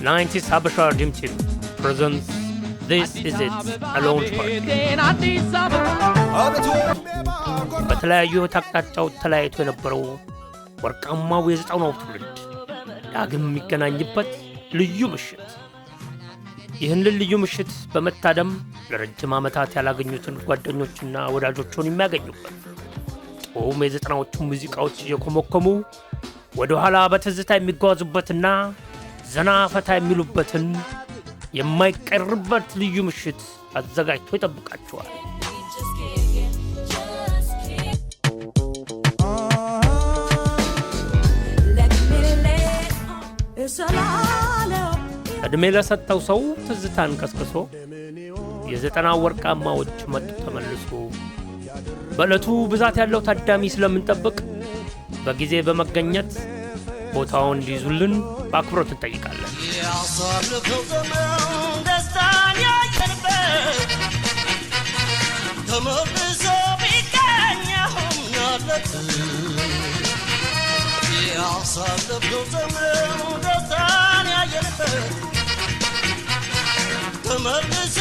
90s Habesha Dream Team presents This Is It Alone Party. በተለያዩ አቅጣጫዎች ተለያይቶ የነበረው ወርቃማው የዘጠናው ትውልድ ዳግም የሚገናኝበት ልዩ ምሽት። ይህንን ልዩ ምሽት በመታደም ለረጅም ዓመታት ያላገኙትን ጓደኞችና ወዳጆችን የሚያገኙበት ጾም የዘጠናዎቹ ሙዚቃዎች እየኮመኮሙ ወደ ኋላ በትዝታ የሚጓዙበትና ዘና ፈታ የሚሉበትን የማይቀርበት ልዩ ምሽት አዘጋጅቶ ይጠብቃቸዋል። እድሜ ለሰጠው ሰው ትዝታን ቀስቅሶ የዘጠና ወርቃማዎች መጡ ተመልሶ በዕለቱ ብዛት ያለው ታዳሚ ስለምንጠብቅ በጊዜ በመገኘት ቦታውን እንዲይዙልን በአክብሮት እንጠይቃለን። ያሳለፈው ዘመን ደስታን ያየንበት ተመልሶ ቢገኝም ያለት ያሳለፈው ዘመን ደስታን ያየንበት ተመልሶ